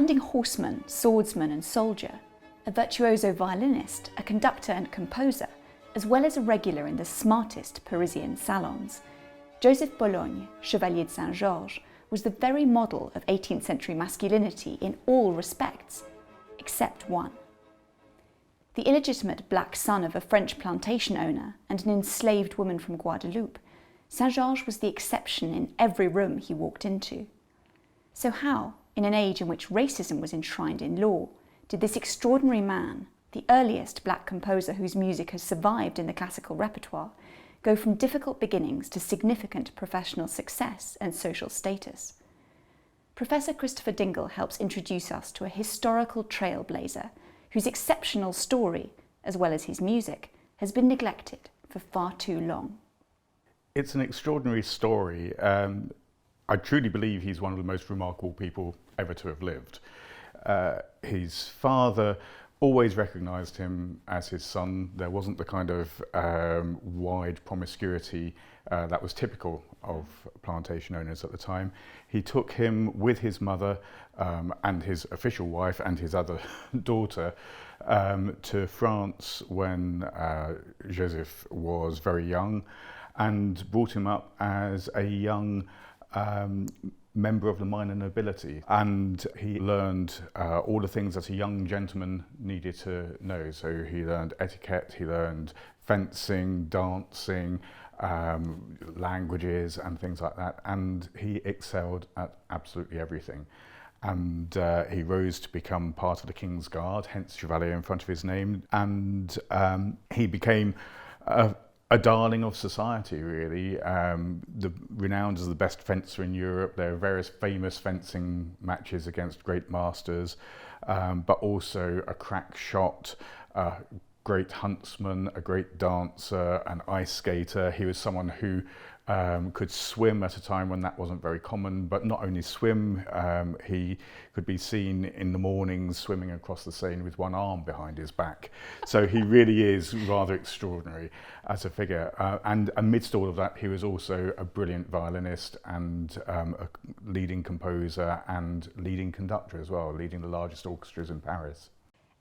outstanding horseman, swordsman and soldier, a virtuoso violinist, a conductor and composer, as well as a regular in the smartest Parisian salons, Joseph Bologne, Chevalier de Saint-Georges, was the very model of 18th century masculinity in all respects, except one. The illegitimate black son of a French plantation owner and an enslaved woman from Guadeloupe, Saint-Georges was the exception in every room he walked into. So how, in an age in which racism was enshrined in law, did this extraordinary man, the earliest black composer whose music has survived in the classical repertoire, go from difficult beginnings to significant professional success and social status? Professor Christopher Dingle helps introduce us to a historical trailblazer whose exceptional story, as well as his music, has been neglected for far too long. It's an extraordinary story. I truly believe he's one of the most remarkable people ever to have lived. His father always recognised him as his son. There wasn't the kind of wide promiscuity that was typical of plantation owners at the time. He took him with his mother and his official wife and his other daughter to France when Joseph was very young, and brought him up as a young member of the minor nobility, and he learned all the things that a young gentleman needed to know. So he learned etiquette, he learned fencing, dancing, languages and things like that, and he excelled at absolutely everything. And he rose to become part of the King's Guard, hence Chevalier in front of his name, and he became a darling of society, really. Renowned as the best fencer in Europe. There are various famous fencing matches against great masters, but also a crack shot, a great huntsman, a great dancer, an ice skater. He was someone who could swim at a time when that wasn't very common, but not only swim, he could be seen in the mornings swimming across the Seine with one arm behind his back. So he really is rather extraordinary as a figure. And amidst all of that, he was also a brilliant violinist and a leading composer and leading conductor as well, leading the largest orchestras in Paris.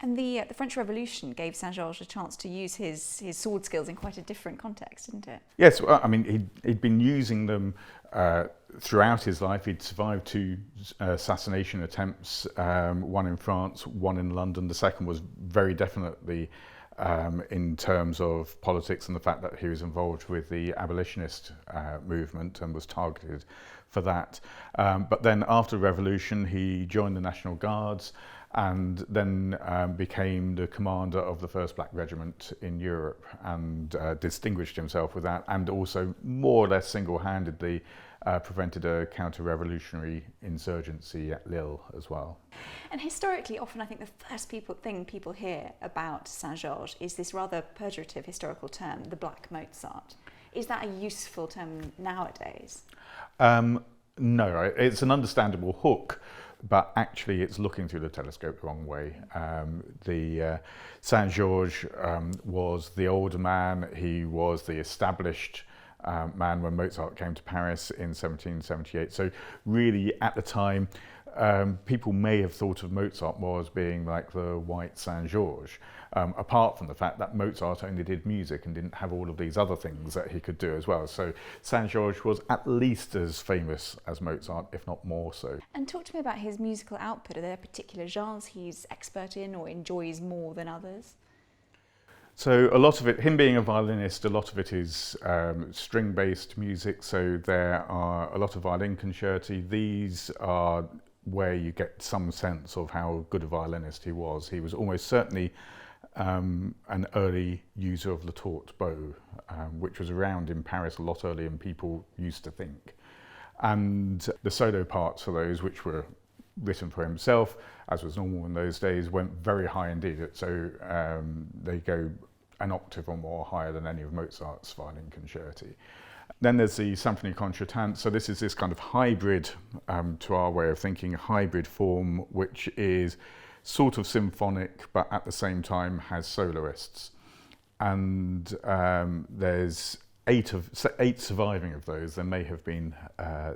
And the French Revolution gave Saint-Georges a chance to use his sword skills in quite a different context, didn't it? Yes, well, I mean, he'd been using them throughout his life. He'd survived two assassination attempts, one in France, one in London. The second was very definitely in terms of politics and the fact that he was involved with the abolitionist movement and was targeted for that. But then after the Revolution, he joined the National Guards, and then became the commander of the first black regiment in Europe, and distinguished himself with that, and also more or less single-handedly prevented a counter-revolutionary insurgency at Lille as well. And historically, often I think the first thing people hear about Saint-Georges is this rather pejorative historical term, the Black Mozart. Is that a useful term nowadays? No, it's an understandable hook, but actually it's looking through the telescope the wrong way. Saint-Georges was the older man. He was the established man when Mozart came to Paris in 1778. So really at the time, people may have thought of Mozart more as being like the white Saint-Georges, apart from the fact that Mozart only did music and didn't have all of these other things that he could do as well. So Saint-Georges was at least as famous as Mozart, if not more so. And talk to me about his musical output. Are there particular genres he's expert in or enjoys more than others? So a lot of it, him being a violinist, a lot of it is string-based music. So there are a lot of violin concerti. These are where you get some sense of how good a violinist he was. He was almost certainly an early user of the taut bow, which was around in Paris a lot earlier than people used to think. And the solo parts for those, which were written for himself, as was normal in those days, went very high indeed. So they go an octave or more higher than any of Mozart's violin concerti. Then there's the Symphonie Concertante. So this is this kind of hybrid, to our way of thinking, hybrid form, which is sort of symphonic, but at the same time has soloists. And there's eight surviving of those. There may have been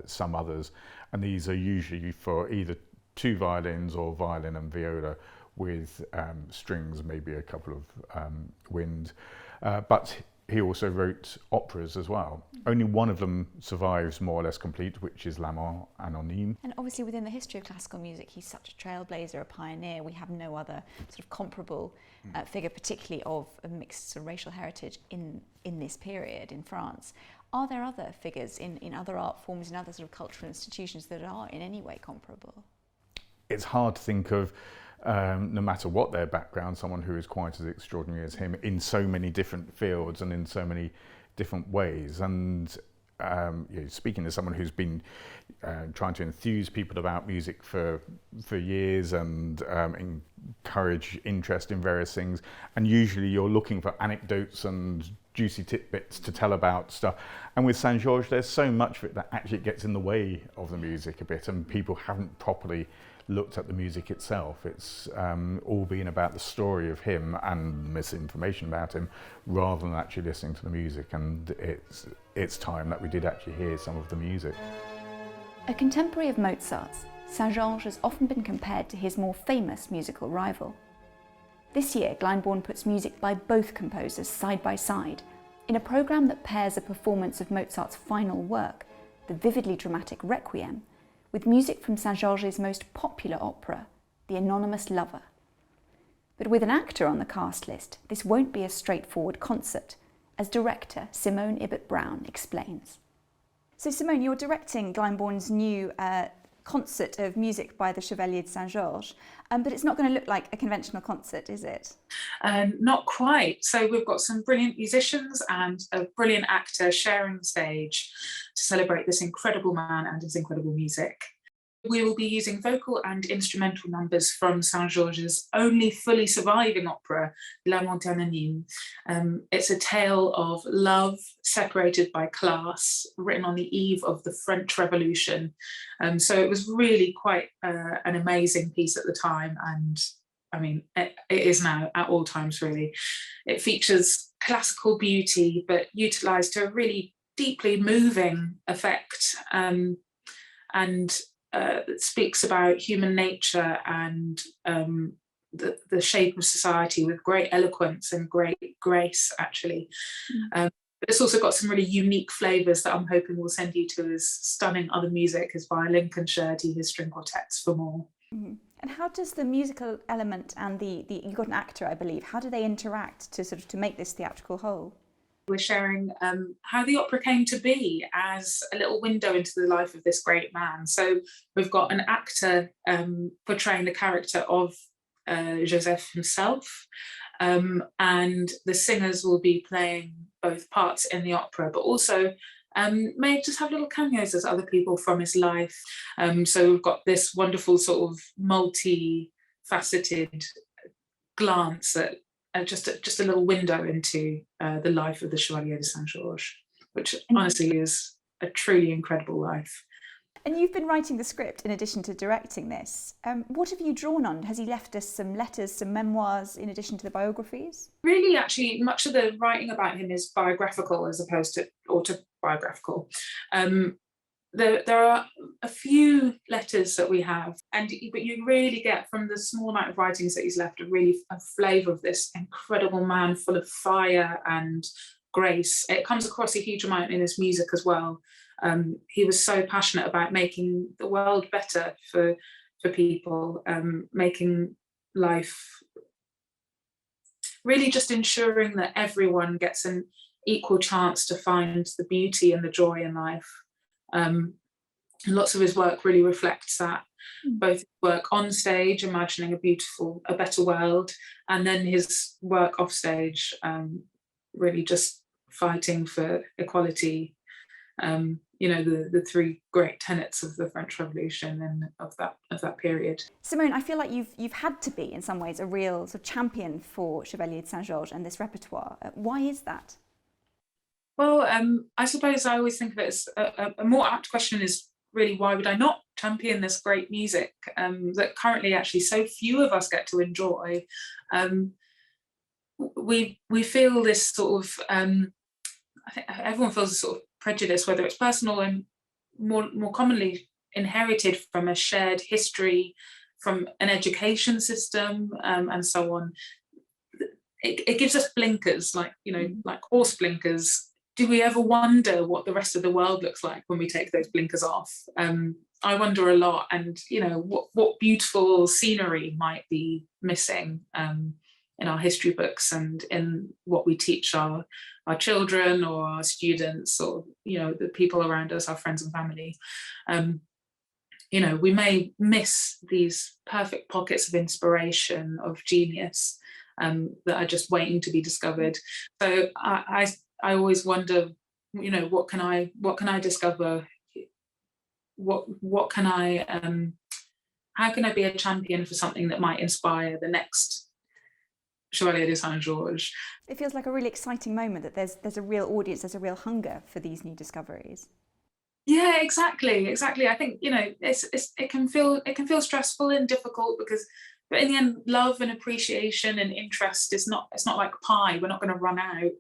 some others, and these are usually for either two violins or violin and viola with strings, maybe a couple of wind. But he also wrote operas as well. Only one of them survives more or less complete, which is L'Amant Anonyme. And obviously within the history of classical music, he's such a trailblazer, a pioneer. We have no other sort of comparable figure, particularly of a mixed sort of racial heritage in this period in France. Are there other figures in other art forms, in other sort of cultural institutions that are in any way comparable? It's hard to think of, no matter what their background, someone who is quite as extraordinary as him in so many different fields and in so many different ways. And speaking as someone who's been trying to enthuse people about music for years and encourage interest in various things, and usually you're looking for anecdotes and juicy tidbits to tell about stuff. And with Saint-Georges, there's so much of it that actually gets in the way of the music a bit, and people haven't properly looked at the music itself. It's all been about the story of him and misinformation about him rather than actually listening to the music, and it's time that we did actually hear some of the music. A contemporary of Mozart's, Saint-Georges has often been compared to his more famous musical rival. This year, Glyndebourne puts music by both composers side by side in a programme that pairs a performance of Mozart's final work, the vividly dramatic Requiem, with music from Saint-Georges' most popular opera, The Anonymous Lover. But with an actor on the cast list, this won't be a straightforward concert, as director Simone Ibbott-Brown explains. So Simone, you're directing Glyndebourne's new concert of music by the Chevalier de Saint-Georges, but it's not going to look like a conventional concert, is it? Not quite. So we've got some brilliant musicians and a brilliant actor sharing the stage to celebrate this incredible man and his incredible music. We will be using vocal and instrumental numbers from Saint-Georges' only fully surviving opera, L'Amant Anonyme. It's a tale of love separated by class, written on the eve of the French Revolution. So it was really quite an amazing piece at the time, and I mean, it is now at all times, really. It features classical beauty, but utilised to a really deeply moving effect, and it speaks about human nature and the shape of society with great eloquence and great grace, actually. But it's also got some really unique flavours that I'm hoping will send you to his stunning other music, his violin concerti, his string quartets for more. Mm-hmm. And how does the musical element and you've got an actor, I believe, how do they interact to make this theatrical whole? We're sharing how the opera came to be as a little window into the life of this great man. So we've got an actor portraying the character of Joseph himself, and the singers will be playing both parts in the opera, but also may just have little cameos as other people from his life. So we've got this wonderful sort of multi-faceted glance at just a little window into the life of the Chevalier de Saint-Georges, which honestly is a truly incredible life. And you've been writing the script in addition to directing this. What have you drawn on? Has he left us some letters, some memoirs, in addition to the biographies? Really, actually, much of the writing about him is biographical as opposed to autobiographical. There are a few letters that we have, but you really get from the small amount of writings that he's left a flavour of this incredible man full of fire and grace. It comes across a huge amount in his music as well. He was so passionate about making the world better for people, making life, really just ensuring that everyone gets an equal chance to find the beauty and the joy in life. Lots of his work really reflects that, both his work on stage, imagining a better world, and then his work off stage, really just fighting for equality. The three great tenets of the French Revolution and of that period. Simone, I feel like you've had to be in some ways a real sort of champion for Chevalier de Saint-Georges and this repertoire. Why is that? Well, I suppose I always think of it as a more apt question is really, why would I not champion this great music that currently actually so few of us get to enjoy? We feel this sort of, I think everyone feels a sort of prejudice, whether it's personal and more commonly inherited from a shared history, from an education system, and so on. It gives us blinkers, like, you know, like horse blinkers. Do we ever wonder what the rest of the world looks like when we take those blinkers off? I wonder a lot, and, you know, what beautiful scenery might be missing in our history books and in what we teach our children or our students, or, you know, the people around us, our friends and family. You know, we may miss these perfect pockets of inspiration, of genius, that are just waiting to be discovered. So I always wonder, you know, what can I discover? What can I how can I be a champion for something that might inspire the next Chevalier de Saint-Georges? It feels like a really exciting moment that there's a real audience, there's a real hunger for these new discoveries. Yeah, exactly. I think, you know, it can feel stressful and difficult, but in the end, love and appreciation and interest it's not like pie. We're not going to run out.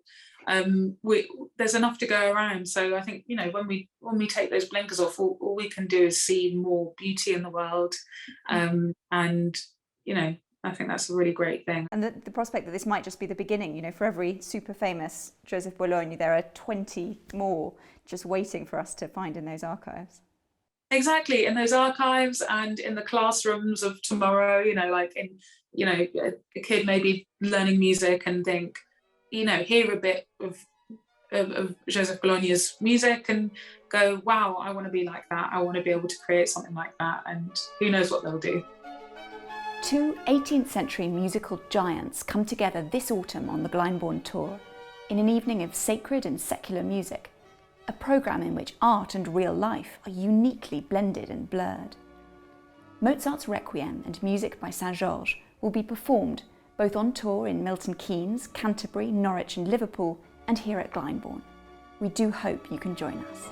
There's enough to go around. So I think, you know, when we take those blinkers off, all we can do is see more beauty in the world, and, you know, I think that's a really great thing. And the prospect that this might just be the beginning, you know, for every super famous Joseph Bologne, there are 20 more just waiting for us to find in those archives. Exactly, in those archives and in the classrooms of tomorrow, you know, like in, you know, a kid may be learning music and think, you know, hear a bit of Joseph Bologne's music and go, wow, I want to be like that. I want to be able to create something like that. And who knows what they'll do. Two 18th century musical giants come together this autumn on the Glyndebourne Tour in an evening of sacred and secular music, a programme in which art and real life are uniquely blended and blurred. Mozart's Requiem and music by Saint-Georges will be performed both on tour in Milton Keynes, Canterbury, Norwich and Liverpool, and here at Glyndebourne. We do hope you can join us.